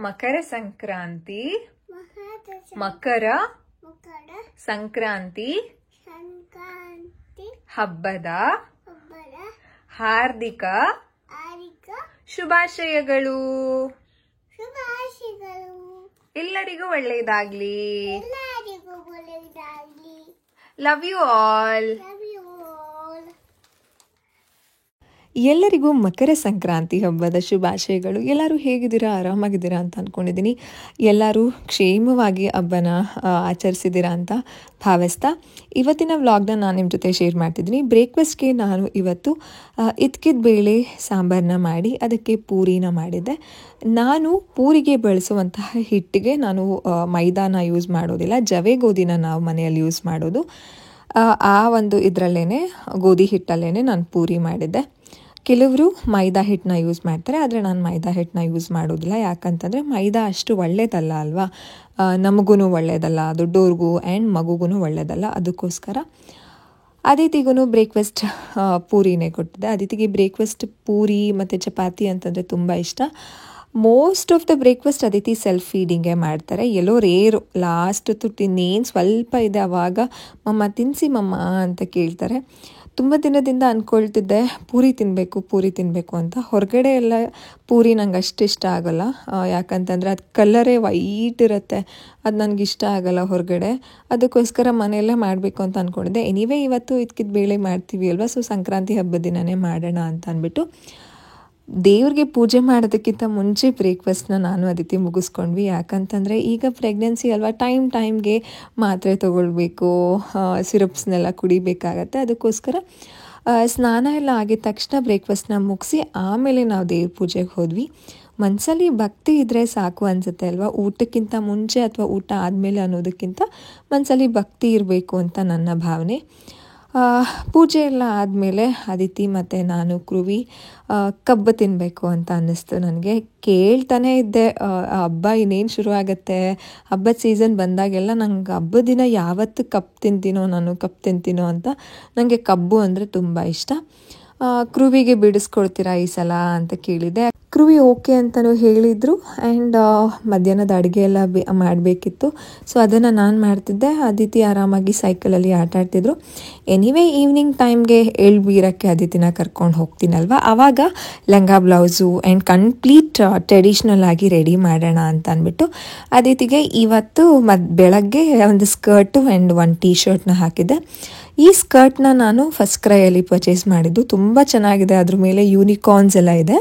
ಮಕರ ಸಂಕ್ರಾಂತಿ ಮಕರ ಸಂಕ್ರಾಂತಿ ಹಬ್ಬದ ಹಾರ್ದಿಕ ಶುಭಾಶಯಗಳು. ಎಲ್ಲರಿಗೂ ಒಳ್ಳೆಯದಾಗ್ಲಿ. Love you all. ಎಲ್ಲರಿಗೂ ಮಕರ ಸಂಕ್ರಾಂತಿ ಹಬ್ಬದ ಶುಭಾಶಯಗಳು. ಎಲ್ಲರೂ ಹೇಗಿದ್ದೀರಾ, ಆರಾಮಾಗಿದ್ದೀರಾ ಅಂತ ಅಂದ್ಕೊಂಡಿದ್ದೀನಿ. ಎಲ್ಲರೂ ಕ್ಷೇಮವಾಗಿ ಹಬ್ಬನ ಆಚರಿಸಿದ್ದೀರಾ ಅಂತ ಭಾವಿಸ್ತಾ ಇವತ್ತಿನ ವ್ಲಾಗ್ನ ನಾನು ನಿಮ್ಮ ಜೊತೆ ಶೇರ್ ಮಾಡ್ತಿದ್ದೀನಿ. ಬ್ರೇಕ್ಫಾಸ್ಟ್ಗೆ ನಾನು ಇವತ್ತು ಇದ್ಕಿದ ಬೇಳೆ ಸಾಂಬಾರನ್ನ ಮಾಡಿ ಅದಕ್ಕೆ ಪೂರಿನ ಮಾಡಿದ್ದೆ. ನಾನು ಪೂರಿಗೆ ಬಳಸುವಂತಹ ಹಿಟ್ಟಿಗೆ ನಾನು ಮೈದಾನ ಯೂಸ್ ಮಾಡೋದಿಲ್ಲ, ಜವೆ ಗೋಧಿನ ನಾವು ಮನೆಯಲ್ಲಿ ಯೂಸ್ ಮಾಡೋದು. ಆ ಒಂದು ಇದರಲ್ಲೇ ಗೋಧಿ ಹಿಟ್ಟಲ್ಲೇ ನಾನು ಪೂರಿ ಮಾಡಿದ್ದೆ. ಕೆಲವರು ಮೈದಾ ಹಿಟ್ಟನ್ನ ಯೂಸ್ ಮಾಡ್ತಾರೆ, ಆದರೆ ನಾನು ಮೈದಾ ಹಿಟ್ಟನ್ನ ಯೂಸ್ ಮಾಡೋದಿಲ್ಲ. ಯಾಕಂತಂದರೆ ಮೈದಾ ಅಷ್ಟು ಒಳ್ಳೆಯದಲ್ಲ ಅಲ್ವಾ, ನಮಗೂ ಒಳ್ಳೆಯದಲ್ಲ, ದೊಡ್ಡವ್ರಿಗೂ ಆ್ಯಂಡ್ ಮಗುಗೂ ಒಳ್ಳೆಯದಲ್ಲ. ಅದಕ್ಕೋಸ್ಕರ ಅದಿತಿಗೂ ಬ್ರೇಕ್ಫಾಸ್ಟ್ ಪೂರಿನೇ ಕೊಟ್ಟಿದ್ದೆ. ಅದಿತಿಗೆ ಬ್ರೇಕ್ಫಾಸ್ಟ್ ಪೂರಿ ಮತ್ತು ಚಪಾತಿ ಅಂತಂದರೆ ತುಂಬ ಇಷ್ಟ. Most of the breakfast Aditi self ಫೀಡಿಂಗೇ ಮಾಡ್ತಾರೆ. ಎಲ್ಲೋ ರೇರು ಲಾಸ್ಟ್ ಇನ್ನೇನು ಸ್ವಲ್ಪ ಇದೆ ಆವಾಗ ಮಮ್ಮ ತಿನ್ನಿಸಿ ಮಮ್ಮ ಅಂತ ಕೇಳ್ತಾರೆ. ತುಂಬ ದಿನದಿಂದ ಅಂದ್ಕೊಳ್ತಿದ್ದೆ ಪೂರಿ ತಿನ್ನಬೇಕು ಅಂತ. ಹೊರಗಡೆ ಎಲ್ಲ ಪೂರಿ ನಂಗೆ ಅಷ್ಟು ಇಷ್ಟ ಆಗೋಲ್ಲ, ಯಾಕಂತಂದರೆ ಅದು ಕಲರೇ ವೈಟ್ ಇರುತ್ತೆ, ಅದು ನನಗಿಷ್ಟ ಆಗೋಲ್ಲ ಹೊರಗಡೆ. ಅದಕ್ಕೋಸ್ಕರ ಮನೆಯಲ್ಲೇ ಮಾಡಬೇಕು ಅಂತ ಅಂದ್ಕೊಂಡಿದ್ದೆ. ಎನಿವೇ ಇವತ್ತು ಇದಕ್ಕಿದ ಬೇಳೆ ಮಾಡ್ತೀವಿ ಅಲ್ವಾ, ಸೊ ಸಂಕ್ರಾಂತಿ ಹಬ್ಬದ ದಿನವೇ ಮಾಡೋಣ ಅಂತ ಅಂದ್ಬಿಟ್ಟು ದೇವ್ರಿಗೆ ಪೂಜೆ ಮಾಡೋದಕ್ಕಿಂತ ಮುಂಚೆ ಬ್ರೇಕ್ಫಾಸ್ಟ್ನ ನಾನು ಅದಿತಿ ಮುಗಿಸ್ಕೊಂಡ್ವಿ. ಯಾಕಂತಂದರೆ ಈಗ ಪ್ರೆಗ್ನೆನ್ಸಿ ಅಲ್ವಾ, ಟೈಮ್ಗೆ ಮಾತ್ರೆ ತೊಗೊಳ್ಬೇಕು, ಸಿರಪ್ಸ್ನೆಲ್ಲ ಕುಡಿಬೇಕಾಗತ್ತೆ. ಅದಕ್ಕೋಸ್ಕರ ಸ್ನಾನ ಎಲ್ಲ ಆಗಿದ ತಕ್ಷಣ ಬ್ರೇಕ್ಫಾಸ್ಟ್ನ ಮುಗಿಸಿ ಆಮೇಲೆ ನಾವು ದೇವ್ರ ಪೂಜೆಗೆ ಹೋದ್ವಿ. ಮನಸ್ಸಲ್ಲಿ ಭಕ್ತಿ ಇದ್ದರೆ ಸಾಕು ಅನಿಸುತ್ತೆ ಅಲ್ವಾ, ಊಟಕ್ಕಿಂತ ಮುಂಚೆ ಅಥವಾ ಊಟ ಆದಮೇಲೆ ಅನ್ನೋದಕ್ಕಿಂತ ಮನಸ್ಸಲ್ಲಿ ಭಕ್ತಿ ಇರಬೇಕು ಅಂತ ನನ್ನ ಭಾವನೆ. ಪೂಜೆ ಎಲ್ಲ ಆದಮೇಲೆ ಅದಿತಿ ಮತ್ತು ನಾನು ಕೃವಿ ಕಬ್ಬು ತಿನ್ನಬೇಕು ಅಂತ ಅನ್ನಿಸ್ತು ನನಗೆ. ಕೇಳ್ತಾನೆ ಇದ್ದೆ ಹಬ್ಬ ಇನ್ನೇನು ಶುರು ಆಗುತ್ತೆ, ಹಬ್ಬದ ಸೀಸನ್ ಬಂದಾಗೆಲ್ಲ ನಂಗೆ ಹಬ್ಬದ ದಿನ ಯಾವತ್ತು ಕಬ್ಬು ತಿಂತೀನೋ ಅಂತ. ನನಗೆ ಕಬ್ಬು ಅಂದರೆ ತುಂಬ ಇಷ್ಟ. ಕೃವಿಗೆ ಬಿಡಿಸ್ಕೊಡ್ತೀರಾ ಈ ಸಲ ಅಂತ ಕೇಳಿದೆ. ಕೃವಿ ಓಕೆ ಅಂತಲೂ ಹೇಳಿದರು. ಆ್ಯಂಡ್ ಮಧ್ಯಾಹ್ನದ ಅಡುಗೆ ಎಲ್ಲ ಮಾಡಬೇಕಿತ್ತು, ಸೊ ಅದನ್ನು ನಾನು ಮಾಡ್ತಿದ್ದೆ. ಅದಿತಿ ಆರಾಮಾಗಿ ಸೈಕಲಲ್ಲಿ ಆಟ ಆಡ್ತಿದ್ರು. ಎನಿವೇ ಈವ್ನಿಂಗ್ ಟೈಮ್ಗೆ ಎಳ್ಬೀರಕ್ಕೆ ಅದಿತಿನ ಕರ್ಕೊಂಡು ಹೋಗ್ತೀನಲ್ವ, ಆವಾಗ ಲಂಗ ಬ್ಲೌಸು ಆ್ಯಂಡ್ ಕಂಪ್ಲೀಟ್ ಟ್ರೆಡಿಷ್ನಲ್ ಆಗಿ ರೆಡಿ ಮಾಡೋಣ ಅಂತ ಅಂದ್ಬಿಟ್ಟು ಅದಿತಿಗೆ ಇವತ್ತು ಬೆಳಗ್ಗೆ ಒಂದು ಸ್ಕರ್ಟು ಆ್ಯಂಡ್ ಒಂದು ಟೀ ಶರ್ಟ್ನ ಹಾಕಿದ್ದೆ. ಈ ಸ್ಕರ್ಟ್ನ ನಾನು ಫಸ್ಟ್ ಕ್ರೈಯಲ್ಲಿ ಪರ್ಚೇಸ್ ಮಾಡಿದ್ದು, ತುಂಬ ಚೆನ್ನಾಗಿದೆ, ಅದ್ರ ಮೇಲೆ ಯೂನಿಕಾರ್ನ್ಸ್ ಎಲ್ಲ ಇದೆ.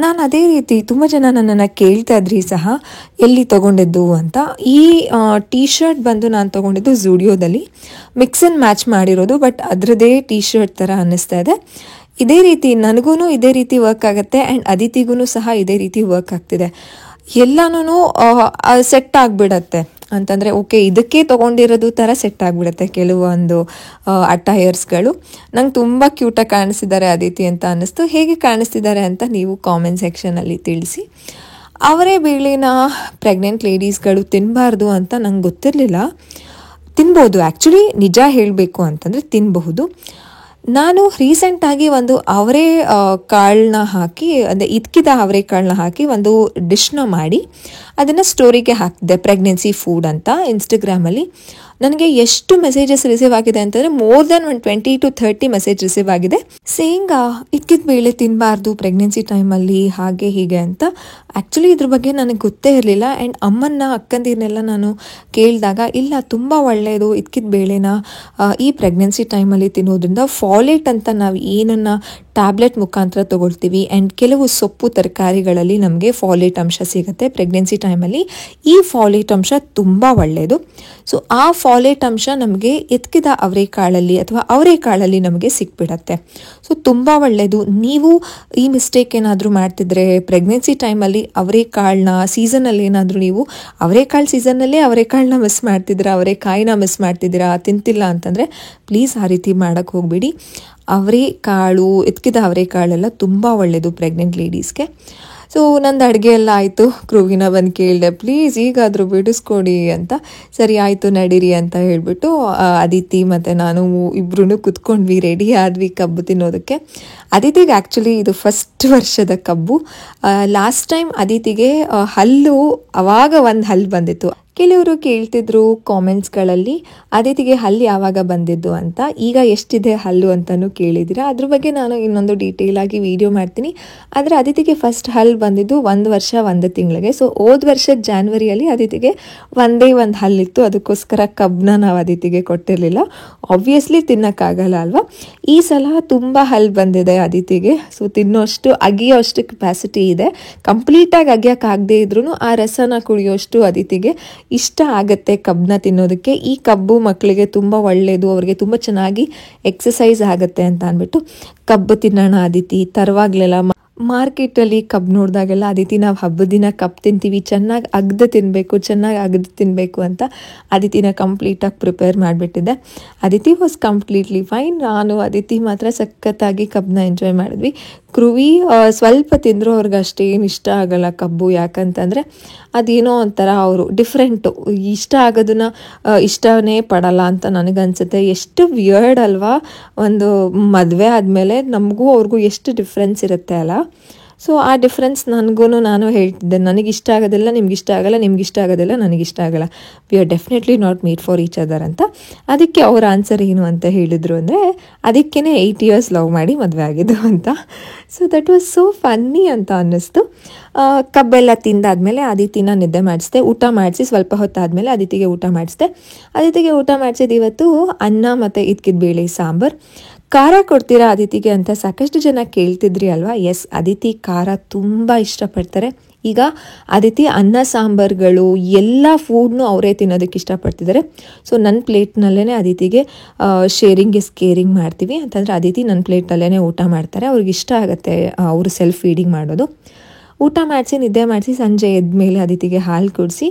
ನಾನು ಅದೇ ರೀತಿ ತುಂಬ ಜನ ನನ್ನನ್ನು ಕೇಳ್ತಾ ಇದ್ರಿ ಸಹ ಎಲ್ಲಿ ತೊಗೊಂಡಿದ್ದು ಅಂತ. ಈ ಟೀ ಶರ್ಟ್ ಬಂದು ನಾನು ತೊಗೊಂಡಿದ್ದು ಝೂಡಿಯೋದಲ್ಲಿ, ಮಿಕ್ಸ್ ಆ್ಯಂಡ್ ಮ್ಯಾಚ್ ಮಾಡಿರೋದು, ಬಟ್ ಅದರದ್ದೇ ಟೀ ಶರ್ಟ್ ಥರ ಅನ್ನಿಸ್ತಾ ಇದೆ. ಇದೇ ರೀತಿ ನನಗೂ ಇದೇ ರೀತಿ ವರ್ಕ್ ಆಗುತ್ತೆ ಆ್ಯಂಡ್ ಅದಿತಿಗೂ ಸಹ ಇದೇ ರೀತಿ ವರ್ಕ್ ಆಗ್ತಿದೆ. ಎಲ್ಲನೂ ಸೆಟ್ ಆಗಿಬಿಡತ್ತೆ ಅಂತಂದರೆ ಓಕೆ, ಇದಕ್ಕೆ ತೊಗೊಂಡಿರೋದು ಥರ ಸೆಟ್ ಆಗಿಬಿಡುತ್ತೆ ಕೆಲವೊಂದು ಅಟೈರ್ಸ್ಗಳು. ನಂಗೆ ತುಂಬ ಕ್ಯೂಟಾಗಿ ಕಾಣಿಸ್ತಿದ್ದಾರೆ ಅದಿತಿ ಅಂತ ಅನ್ನಿಸ್ತು. ಹೇಗೆ ಕಾಣಿಸ್ತಿದ್ದಾರೆ ಅಂತ ನೀವು ಕಾಮೆಂಟ್ ಸೆಕ್ಷನಲ್ಲಿ ತಿಳಿಸಿ. ಅವರೇ ಬೇಳೆನ ಪ್ರೆಗ್ನೆಂಟ್ ಲೇಡೀಸ್ಗಳು ತಿನ್ನಬಾರ್ದು ಅಂತ ನಂಗೆ ಗೊತ್ತಿರಲಿಲ್ಲ. ತಿನ್ಬೋದು, ಆ್ಯಕ್ಚುಲಿ ನಿಜ ಹೇಳಬೇಕು ಅಂತಂದರೆ ತಿನ್ನಬಹುದು. ನಾನು ರೀಸೆಂಟಾಗಿ ಒಂದು ಅವರೇ ಕಾಳನ್ನ ಹಾಕಿ, ಅಂದರೆ ಇದ್ಕಿದ ಅವರೇ ಕಾಳನ್ನ ಹಾಕಿ ಒಂದು ಡಿಶ್ನ ಮಾಡಿ ಅದನ್ನು ಸ್ಟೋರಿಗೆ ಹಾಕಿದೆ, ಪ್ರೆಗ್ನೆನ್ಸಿ ಫುಡ್ ಅಂತ ಇನ್ಸ್ಟಾಗ್ರಾಮಲ್ಲಿ. ನನಗೆ ಎಷ್ಟು ಮೆಸೇಜಸ್ ರಿಸೀವ್ ಆಗಿದೆ ಅಂತಂದರೆ more than 20 to 30 message receive ಆಗಿದೆ. ಸೇಯಿಂಗ್ ಇಕ್ಕಿದ ಬೇಳೆ ತಿನ್ನಬಾರ್ದು ಪ್ರೆಗ್ನೆನ್ಸಿ ಟೈಮಲ್ಲಿ ಹಾಗೆ ಹೀಗೆ ಅಂತ. ಆ್ಯಕ್ಚುಲಿ ಇದ್ರ ಬಗ್ಗೆ ನನಗೆ ಗೊತ್ತೇ ಇರಲಿಲ್ಲ. ಆ್ಯಂಡ್ ಅಮ್ಮನ್ನ ಅಕ್ಕಂದಿರನ್ನೆಲ್ಲ ನಾನು ಕೇಳಿದಾಗ ಇಲ್ಲ ತುಂಬ ಒಳ್ಳೆಯದು ಇಕ್ಕಿದ ಬೇಳೆನ ಈ ಪ್ರೆಗ್ನೆನ್ಸಿ ಟೈಮಲ್ಲಿ ತಿನ್ನೋದ್ರಿಂದ ಫಾಲೇಟ್ ಅಂತ ನಾವು ಏನನ್ನು ಟ್ಯಾಬ್ಲೆಟ್ ಮುಖಾಂತರ ತೊಗೊಳ್ತೀವಿ. ಆ್ಯಂಡ್ ಕೆಲವು ಸೊಪ್ಪು ತರಕಾರಿಗಳಲ್ಲಿ ನಮಗೆ ಫಾಲೇಟ್ ಅಂಶ ಸಿಗುತ್ತೆ ಪ್ರೆಗ್ನೆನ್ಸಿ ಟೈಮಲ್ಲಿ. ಈ ಫಾಲೇಟ್ ಅಂಶ ತುಂಬ ಒಳ್ಳೆಯದು. ಸೊ ಆ ಫಾಲೇಟ್ ಅಂಶ ನಮಗೆ ಎತ್ಕಿದ ಅವರೆಕಾಳಲ್ಲಿ ಅಥವಾ ಅವರೆಕಾಳಲ್ಲಿ ನಮಗೆ ಸಿಕ್ಬಿಡತ್ತೆ. ಸೊ ತುಂಬ ಒಳ್ಳೆಯದು. ನೀವು ಈ ಮಿಸ್ಟೇಕ್ ಏನಾದರೂ ಮಾಡ್ತಿದ್ರೆ ಪ್ರೆಗ್ನೆನ್ಸಿ ಟೈಮಲ್ಲಿ ಅವರೆಕಾಳನ್ನ ಸೀಸನಲ್ಲಿ ಏನಾದರೂ ನೀವು ಅವರೆಕಾಳು ಸೀಸನ್ನಲ್ಲೇ ಅವರೆಕಾಳನ್ನ ಮಿಸ್ ಮಾಡ್ತಿದ್ದೀರಾ, ಅವರೆಕಾಯಿನ ಮಿಸ್ ಮಾಡ್ತಿದ್ದೀರಾ, ತಿಂತಿಲ್ಲ ಅಂತಂದರೆ ಪ್ಲೀಸ್ ಆ ರೀತಿ ಮಾಡೋಕ್ಕೆ ಹೋಗ್ಬಿಡಿ. ಅವರೆಕಾಳು ಎತ್ಕಿದ ಅವರೆಕಾಳೆಲ್ಲ ತುಂಬ ಒಳ್ಳೆಯದು ಪ್ರೆಗ್ನೆಂಟ್ ಲೇಡೀಸ್ಗೆ. ಸೊ ನಂದು ಅಡುಗೆ ಎಲ್ಲ ಆಯಿತು. ಕ್ರೂವಿನ ಬಂದು ಕೇಳಿದೆ, ಪ್ಲೀಸ್ ಈಗಾದರೂ ಬಿಡಿಸ್ಕೊಡಿ ಅಂತ. ಸರಿ ಆಯಿತು ನಡೀರಿ ಅಂತ ಹೇಳಿಬಿಟ್ಟು ಅದಿತಿ ಮತ್ತು ನಾನು ಇಬ್ಬರೂ ಕುತ್ಕೊಂಡ್ವಿ, ರೆಡಿ ಆದ್ವಿ ಕಬ್ಬು ತಿನ್ನೋದಕ್ಕೆ. ಅದಿತಿಗೆ ಆ್ಯಕ್ಚುಲಿ ಇದು ಫಸ್ಟ್ ವರ್ಷದ ಕಬ್ಬು. ಲಾಸ್ಟ್ ಟೈಮ್ ಅದಿತಿಗೆ ಹಲ್ಲು ಆವಾಗ ಒಂದು ಹಲ್ಲು ಬಂದಿತ್ತು. ಕೆಲವರು ಕೇಳ್ತಿದ್ರು ಕಾಮೆಂಟ್ಸ್ಗಳಲ್ಲಿ ಅದಿತಿಗೆ ಹಲ್ಲು ಯಾವಾಗ ಬಂದಿದ್ದು ಅಂತ. ಈಗ ಎಷ್ಟಿದೆ ಹಲ್ಲು ಅಂತಲೂ ಕೇಳಿದ್ದೀರಾ. ಅದ್ರ ಬಗ್ಗೆ ನಾನು ಇನ್ನೊಂದು ಡೀಟೇಲಾಗಿ ವಿಡಿಯೋ ಮಾಡ್ತೀನಿ. ಆದರೆ ಅದಿತಿಗೆ ಫಸ್ಟ್ ಹಲ್ಲು ಬಂದಿದ್ದು 1 ವರ್ಷ 1 ತಿಂಗಳಿಗೆ. ಸೊ ಹೋದ ವರ್ಷದ ಜಾನ್ವರಿಯಲ್ಲಿ ಅದಿತಿಗೆ ಒಂದೇ ಒಂದು ಹಲ್ಲಿತ್ತು. ಅದಕ್ಕೋಸ್ಕರ ಕಬ್ಬನ್ನ ನಾವು ಅದಿತಿಗೆ ಕೊಟ್ಟಿರಲಿಲ್ಲ. ಆಬ್ವಿಯಸ್ಲಿ ತಿನ್ನೋಕ್ಕಾಗಲ್ಲ ಅಲ್ವಾ. ಈ ಸಲ ತುಂಬ ಹಲ್ಲು ಬಂದಿದೆ ಅದಿತಿಗೆ. ಸೊ ತಿನ್ನೋಷ್ಟು ಅಗಿಯೋಷ್ಟು ಕೆಪಾಸಿಟಿ ಇದೆ. ಕಂಪ್ಲೀಟಾಗಿ ಅಗಿಯೋಕ್ಕಾಗದೇ ಇದ್ರೂ ಆ ರಸನ ಕುಡಿಯೋಷ್ಟು ಅದಿತಿಗೆ ಇಷ್ಟ ಆಗುತ್ತೆ ಕಬ್ಬನ್ನ ತಿನ್ನೋದಕ್ಕೆ. ಈ ಕಬ್ಬು ಮಕ್ಕಳಿಗೆ ತುಂಬ ಒಳ್ಳೆಯದು, ಅವ್ರಿಗೆ ತುಂಬ ಚೆನ್ನಾಗಿ ಎಕ್ಸಸೈಸ್ ಆಗುತ್ತೆ ಅಂತ ಅಂದ್ಬಿಟ್ಟು ಕಬ್ಬು ತಿನ್ನೋಣ ಅದಿತಿ. ತರುವಾಗಲೆಲ್ಲ ಮಾರ್ಕೆಟಲ್ಲಿ ಕಬ್ಬು ನೋಡಿದಾಗೆಲ್ಲ ಅದಿತಿ ನಾವು ಹಬ್ಬದ ದಿನ ಕಬ್ಬು ತಿಂತೀವಿ, ಚೆನ್ನಾಗಿ ಅಗ್ದು ತಿನ್ನಬೇಕು ಅಂತ ಅದಿತಿನ ಕಂಪ್ಲೀಟಾಗಿ ಪ್ರಿಪೇರ್ ಮಾಡಿಬಿಟ್ಟಿದ್ದೆ. Aditi was completely fine. ನಾನು ಅದಿತಿ ಮಾತ್ರ ಸಖತ್ತಾಗಿ ಕಬ್ಬನ್ನ ಎಂಜಾಯ್ ಮಾಡಿದ್ವಿ. ಕ್ರುವಿ ಸ್ವಲ್ಪ ತಿಂದರೂ ಅವ್ರಿಗೆ ಅಷ್ಟೇನು ಇಷ್ಟ ಆಗಲ್ಲ ಕಬ್ಬು. ಯಾಕಂತಂದರೆ ಅದೇನೋ ಒಂಥರ ಅವರು ಡಿಫ್ರೆಂಟು, ಇಷ್ಟ ಆಗೋದನ್ನ ಇಷ್ಟನೇ ಪಡಲ್ಲ ಅಂತ ನನಗನ್ಸುತ್ತೆ. ಎಷ್ಟು ವಿಯರ್ಡ್ ಅಲ್ವಾ, ಒಂದು ಮದುವೆ ಆದಮೇಲೆ ನಮಗೂ ಅವ್ರಿಗೂ ಎಷ್ಟು ಡಿಫ್ರೆನ್ಸ್ ಇರುತ್ತೆ ಅಲ್ಲ. ಸೊ ಆ ಡಿಫ್ರೆನ್ಸ್ ನಾನು ಹೇಳ್ತಿದ್ದೆ, ನನಗಿಷ್ಟ ಆಗೋದಿಲ್ಲ ನಿಮ್ಗಿಷ್ಟ ಆಗಲ್ಲ, ನಿಮ್ಗಿಷ್ಟ ಆಗೋದಿಲ್ಲ ನನಗಿಷ್ಟ ಆಗಲ್ಲ, we are definitely not made for each other ಅಂತ. ಅದಕ್ಕೆ ಅವ್ರ ಆನ್ಸರ್ ಏನು ಅಂತ ಹೇಳಿದರು ಅಂದರೆ ಅದಕ್ಕೇ 8 years ಲವ್ ಮಾಡಿ ಮದುವೆ ಆಗಿದ್ದು ಅಂತ. So that was so funny ಅಂತ ಅನ್ನಿಸ್ತು. ಕಬ್ಬೆಲ್ಲ ತಿಂದಾದ್ಮೇಲೆ ಅದಿತಿನ ನಿದ್ದೆ ಮಾಡಿಸಿದೆ. ಊಟ ಮಾಡಿಸಿ ಸ್ವಲ್ಪ ಹೊತ್ತಾದಮೇಲೆ ಅದಿತಿಗೆ ಊಟ ಮಾಡಿಸಿದೆ. ಅದಿತಿಗೆ ಊಟ ಮಾಡಿಸಿದ ಇವತ್ತು ಅನ್ನ ಮತ್ತು ಇದ್ಕಿದ ಬೇಳೆ ಸಾಂಬಾರು. ಖಾರ ಕೊಡ್ತೀರಾ ಅದಿತಿಗೆ ಅಂತ ಸಾಕಷ್ಟು ಜನ ಕೇಳ್ತಿದ್ರಿ ಅಲ್ವಾ. ಎಸ್, ಅದಿತಿ ಖಾರ ತುಂಬ ಇಷ್ಟಪಡ್ತಾರೆ. ಈಗ ಅದಿತಿ ಅನ್ನ ಸಾಂಬಾರುಗಳು ಎಲ್ಲ ಫೂಡ್ನು ಅವರೇ ತಿನ್ನೋದಕ್ಕೆ ಇಷ್ಟಪಡ್ತಿದ್ದಾರೆ. ಸೊ ನನ್ನ ಪ್ಲೇಟ್ನಲ್ಲೇ ಅದಿತಿಗೆ ಶೇರಿಂಗ್ ಇಸ್ ಕೇರಿಂಗ್ ಮಾಡ್ತೀವಿ ಅಂತಂದರೆ ಅದಿತಿ ನನ್ನ ಪ್ಲೇಟಲ್ಲೇ ಊಟ ಮಾಡ್ತಾರೆ. ಅವ್ರಿಗೆ ಇಷ್ಟ ಆಗುತ್ತೆ ಅವರು ಸೆಲ್ಫ್ ಫೀಡಿಂಗ್ ಮಾಡೋದು. ಊಟ ಮಾಡಿಸಿ ನಿದ್ದೆ ಮಾಡಿಸಿ ಸಂಜೆ ಎದ್ಮೇಲೆ ಅದಿತಿಗೆ ಹಾಲು ಕುಡಿಸಿ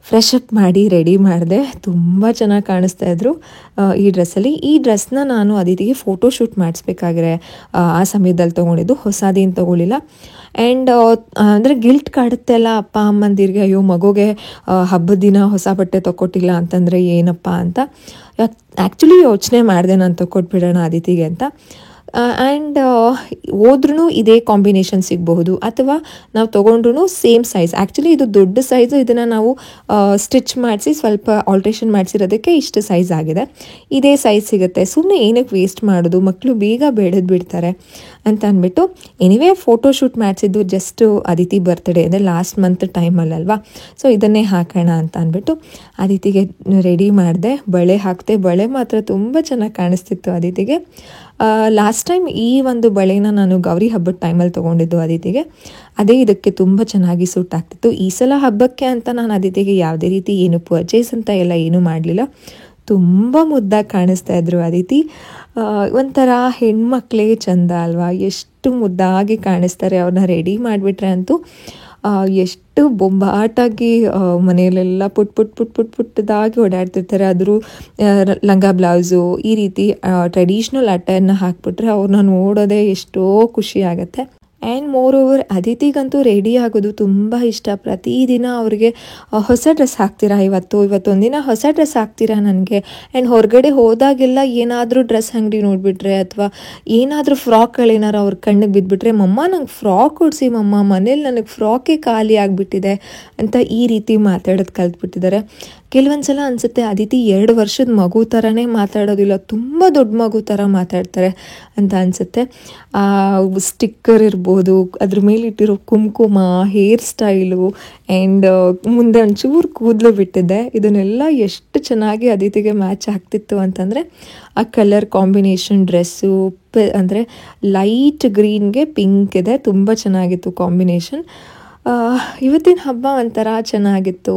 ಫ್ರೆಶ್ ಅಪ್ ಮಾಡಿ ರೆಡಿ ಮಾಡಿದೆ. ತುಂಬ ಚೆನ್ನಾಗಿ ಕಾಣಿಸ್ತಾ ಇದ್ರು ಈ ಡ್ರೆಸ್ಸಲ್ಲಿ. ಈ ಡ್ರೆಸ್ನ ನಾನು ಅದಿತಿಗೆ ಫೋಟೋಶೂಟ್ ಮಾಡಿಸ್ಬೇಕಾದ್ರೆ ಆ ಸಮಯದಲ್ಲಿ ತೊಗೊಂಡಿದ್ದು, ಹೊಸದೇನು ತೊಗೊಳ್ಳಿಲ್ಲ. ಆ್ಯಂಡ್ ಅಂದರೆ ಗಿಲ್ಟ್ ಕಾಡುತ್ತೆ ಅಲ್ಲ ಅಪ್ಪ ಅಮ್ಮಂದಿರಿಗೆ, ಅಯ್ಯೋ ಮಗುಗೆ ಹಬ್ಬದ ದಿನ ಹೊಸ ಬಟ್ಟೆ ತೊಗೊಟ್ಟಿಲ್ಲ ಅಂತಂದರೆ ಏನಪ್ಪ ಅಂತ. ಆ್ಯಕ್ಚುಲಿ ಯೋಚನೆ ಮಾಡಿದೆ ನಾನು ತೊಗೊಟ್ಬಿಡೋಣ ಅದಿತಿಗೆ ಅಂತ. ಆ್ಯಂಡ್ ಹೋದ್ರೂ ಇದೇ ಕಾಂಬಿನೇಷನ್ ಸಿಗಬಹುದು, ಅಥವಾ ನಾವು ತೊಗೊಂಡ್ರೂ ಸೇಮ್ ಸೈಜ್. ಆ್ಯಕ್ಚುಲಿ ಇದು ದೊಡ್ಡ ಸೈಜು, ಇದನ್ನು ನಾವು ಸ್ಟಿಚ್ ಮಾಡಿಸಿ ಸ್ವಲ್ಪ ಆಲ್ಟ್ರೇಷನ್ ಮಾಡಿಸಿರೋದಕ್ಕೆ ಇಷ್ಟು ಸೈಜ್ ಆಗಿದೆ. ಇದೇ ಸೈಜ್ ಸಿಗುತ್ತೆ, ಸುಮ್ಮನೆ ಏನಕ್ಕೆ ವೇಸ್ಟ್ ಮಾಡೋದು, ಮಕ್ಕಳು ಬೇಗ ಬೆಳೆದು ಬಿಡ್ತಾರೆ ಅಂತ ಅಂದ್ಬಿಟ್ಟು. ಎನಿವೇ ಫೋಟೋಶೂಟ್ ಮಾಡಿಸಿದ್ದು ಜಸ್ಟ್ ಅದಿತಿ ಬರ್ತ್ಡೇ ಅಂದರೆ ಲಾಸ್ಟ್ ಮಂತ್ ಟೈಮಲ್ಲಲ್ವಾ. ಸೊ ಇದನ್ನೇ ಹಾಕೋಣ ಅಂತ ಅಂದ್ಬಿಟ್ಟು ಅದಿತಿಗೆ ರೆಡಿ ಮಾಡಿದೆ. ಬಳೆ ಹಾಕಿದೆ. ಬಳೆ ಮಾತ್ರ ತುಂಬ ಚೆನ್ನಾಗಿ ಕಾಣಿಸ್ತಿತ್ತು ಅದಿತಿಗೆ. ಲಾಸ್ಟ್ ಟೈಮ್ ಈ ಒಂದು ಬಳೆನ ನಾನು ಗೌರಿ ಹಬ್ಬದ ಟೈಮಲ್ಲಿ ತೊಗೊಂಡಿದ್ದು ಅದಿತಿಗೆ. ಅದೇ ಇದಕ್ಕೆ ತುಂಬ ಚೆನ್ನಾಗಿ ಸೂಟ್ ಆಗ್ತಿತ್ತು. ಈ ಸಲ ಹಬ್ಬಕ್ಕೆ ಅಂತ ನಾನು ಅದಿತಿಗೆ ಯಾವುದೇ ರೀತಿ ಏನು ಪರ್ಚೇಸ್ ಅಂತ ಎಲ್ಲ ಏನೂ ಮಾಡಲಿಲ್ಲ. ತುಂಬ ಮುದ್ದಾಗಿ ಕಾಣಿಸ್ತಾ ಇದ್ರು ಅದಿತಿ. ಒಂಥರ ಹೆಣ್ಮಕ್ಳೇ ಚಂದ ಅಲ್ವಾ, ಎಷ್ಟು ಮುದ್ದಾಗಿ ಕಾಣಿಸ್ತಾರೆ. ಅವ್ರನ್ನ ರೆಡಿ ಮಾಡಿಬಿಟ್ರೆ ಅಂತೂ ಎಷ್ಟು ಬೊಂಬಾಟಾಗಿ ಮನೆಯಲ್ಲೆಲ್ಲ ಪುಟ್ಟದಾಗಿ ಓಡಾಡ್ತಿರ್ತಾರೆ. ಆದರೂ ಲಂಗ ಬ್ಲೌಸು ಈ ರೀತಿ ಟ್ರೆಡಿಷ್ನಲ್ ಅಟೈರ್ನ ಹಾಕ್ಬಿಟ್ರೆ ಅವ್ರನ್ನ ನೋಡೋದೇ ಎಷ್ಟೋ ಖುಷಿ ಆಗುತ್ತೆ. ಆ್ಯಂಡ್ ಮೋರ್ ಓವರ್ ಅದಿತಿಗಂತೂ ರೆಡಿ ಆಗೋದು ತುಂಬ ಇಷ್ಟ. ಪ್ರತಿದಿನ ಅವ್ರಿಗೆ ಹೊಸ ಡ್ರೆಸ್ ಹಾಕ್ತೀರಾ, ಇವತ್ತೊಂದಿನ ಹೊಸ ಡ್ರೆಸ್ ಹಾಕ್ತೀರಾ ನನಗೆ. ಆ್ಯಂಡ್ ಹೊರಗಡೆ ಹೋದಾಗೆಲ್ಲ ಏನಾದರೂ ಡ್ರೆಸ್ ಅಂಗಡಿ ನೋಡಿಬಿಟ್ರೆ ಅಥವಾ ಏನಾದರೂ ಫ್ರಾಕ್ಗಳೇನಾರು ಅವ್ರ ಕಣ್ಣಿಗೆ ಬಿದ್ದುಬಿಟ್ರೆ, ಮಮ್ಮ ನಂಗೆ ಫ್ರಾಕ್ ಕೊಡಿಸಿ ಮಮ್ಮ, ಮನೇಲಿ ನನಗೆ ಫ್ರಾಕೇ ಖಾಲಿ ಆಗಿಬಿಟ್ಟಿದೆ ಅಂತ ಈ ರೀತಿ ಮಾತಾಡೋದು ಕಲ್ತ್ಬಿಟ್ಟಿದ್ದಾರೆ. ಕೆಲವೊಂದ್ಸಲ ಅನಿಸುತ್ತೆ ಅದಿತಿ 2 ವರ್ಷದ ಮಗು ಥರನೇ ಮಾತಾಡೋದಿಲ್ಲ, ತುಂಬ ದೊಡ್ಡ ಮಗು ಥರ ಮಾತಾಡ್ತಾರೆ ಅಂತ ಅನಿಸುತ್ತೆ. ಸ್ಟಿಕ್ಕರ್ ಇರ್ಬೋದು, ಅದ್ರ ಮೇಲಿಟ್ಟಿರೋ ಕುಂಕುಮ, ಹೇರ್ ಸ್ಟೈಲು ಆ್ಯಂಡ್ ಮುಂದೆ ಒಂಚೂರು ಕೂದಲು ಬಿಟ್ಟಿದ್ದೆ, ಇದನ್ನೆಲ್ಲ ಎಷ್ಟು ಚೆನ್ನಾಗಿ ಅದಿತಿಗೆ ಮ್ಯಾಚ್ ಆಗ್ತಿತ್ತು ಅಂತಂದರೆ ಆ ಕಲರ್ ಕಾಂಬಿನೇಷನ್ ಡ್ರೆಸ್ಸು ಅಂದರೆ ಲೈಟ್ ಗ್ರೀನ್ಗೆ ಪಿಂಕ್ ಇದೆ, ತುಂಬ ಚೆನ್ನಾಗಿತ್ತು ಕಾಂಬಿನೇಷನ್. ಇವತ್ತಿನ ಹಬ್ಬ ಒಂಥರ ಚೆನ್ನಾಗಿತ್ತು.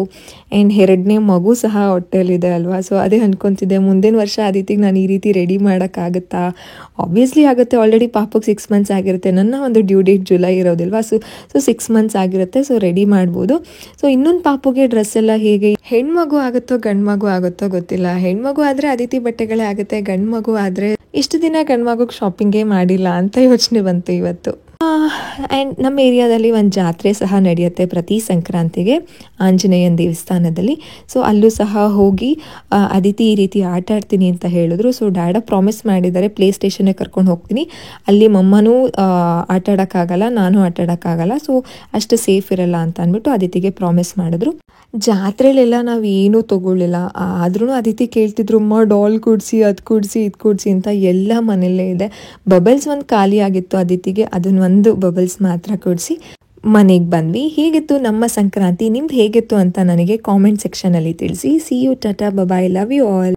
ಆ್ಯಂಡ್ 2ನೇ ಮಗು ಸಹ ಹೊಟ್ಟೆಲಿದೆ ಅಲ್ವಾ, ಸೊ ಅದೇ ಅಂದ್ಕೊತಿದ್ದೆ ಮುಂದಿನ ವರ್ಷ ಅದಿತಿಗೆ ನಾನು ಈ ರೀತಿ ರೆಡಿ ಮಾಡೋಕ್ಕಾಗುತ್ತಾ. ಆಬ್ವಿಯಸ್ಲಿ ಆಗುತ್ತೆ, ಆಲ್ರೆಡಿ ಪಾಪಕ್ಕೆ 6 ಮಂತ್ಸ್ ಆಗಿರುತ್ತೆ. ನನ್ನ ಒಂದು ಡ್ಯೂ ಡೇಟ್ ಜುಲೈ ಇರೋದಿಲ್ವಾ, ಸೊ 6 ಮಂತ್ಸ್ ಆಗಿರುತ್ತೆ, ಸೊ ರೆಡಿ ಮಾಡ್ಬೋದು. ಸೊ ಇನ್ನೊಂದು ಪಾಪುಗೆ ಡ್ರೆಸ್ ಎಲ್ಲ ಹೇಗೆ, ಹೆಣ್ಮಗು ಆಗುತ್ತೋ ಗಂಡು ಮಗು ಆಗುತ್ತೋ ಗೊತ್ತಿಲ್ಲ. ಹೆಣ್ಮಗು ಆದರೆ ಅದಿತಿ ಬಟ್ಟೆಗಳೇ ಆಗುತ್ತೆ, ಗಂಡು ಮಗು ಆದರೆ ಇಷ್ಟು ದಿನ ಗಂಡು ಮಗುಗೆ ಶಾಪಿಂಗೇ ಮಾಡಿಲ್ಲ ಅಂತ ಯೋಚನೆ ಬಂತು ಇವತ್ತು. ಆ್ಯಂಡ್ ನಮ್ಮ ಏರಿಯಾದಲ್ಲಿ ಒಂದು ಜಾತ್ರೆ ಸಹ ನಡೆಯುತ್ತೆ ಪ್ರತಿ ಸಂಕ್ರಾಂತಿಗೆ ಆಂಜನೇಯನ ದೇವಸ್ಥಾನದಲ್ಲಿ. ಸೊ ಅಲ್ಲೂ ಸಹ ಹೋಗಿ ಅದಿತಿ ಈ ರೀತಿ ಆಟ ಆಡ್ತೀನಿ ಅಂತ ಹೇಳಿದ್ರು. ಸೊ ಡ್ಯಾಡ ಪ್ರಾಮಿಸ್ ಮಾಡಿದ್ದಾರೆ ಪ್ಲೇ ಸ್ಟೇಷನ್ಗೆ ಕರ್ಕೊಂಡು ಹೋಗ್ತೀನಿ, ಅಲ್ಲಿ ಮಮ್ಮನೂ ಆಟ ಆಡೋಕ್ಕಾಗಲ್ಲ, ನಾನು ಆಟ ಆಡೋಕ್ಕಾಗಲ್ಲ, ಸೊ ಅಷ್ಟು ಸೇಫ್ ಇರಲ್ಲ ಅಂತ ಅಂದ್ಬಿಟ್ಟು ಅದಿತಿಗೆ ಪ್ರಾಮಿಸ್ ಮಾಡಿದ್ರು. ಜಾತ್ರೆಲೆಲ್ಲ ನಾವು ಏನೂ ತೊಗೊಳ್ಳಿಲ್ಲ, ಆದ್ರೂ ಅದಿತಿ ಕೇಳ್ತಿದ್ರು ಡಾಲ್ ಕೊಡಿಸಿ, ಅದು ಕೊಡಿಸಿ, ಇದು ಕೊಡಿಸಿ ಅಂತ. ಎಲ್ಲ ಮನೆಯಲ್ಲೇ ಇದೆ. ಬಬಲ್ಸ್ ಒಂದು ಖಾಲಿ ಆಗಿತ್ತು ಅದಿತಿಗೆ, ಅದನ್ನೊಂದು ಬಬಲ್ಸ್ ಮಾತ್ರ ಕೊಡಿಸಿ ಮನೆಗೆ ಬಂದ್ವಿ. ಹೇಗಿತ್ತು ನಮ್ಮ ಸಂಕ್ರಾಂತಿ, ನಿಮ್ದು ಹೇಗಿತ್ತು ಅಂತ ನನಗೆ ಕಾಮೆಂಟ್ ಸೆಕ್ಷನಲ್ಲಿ ತಿಳಿಸಿ. See you, tata, bye, love you all.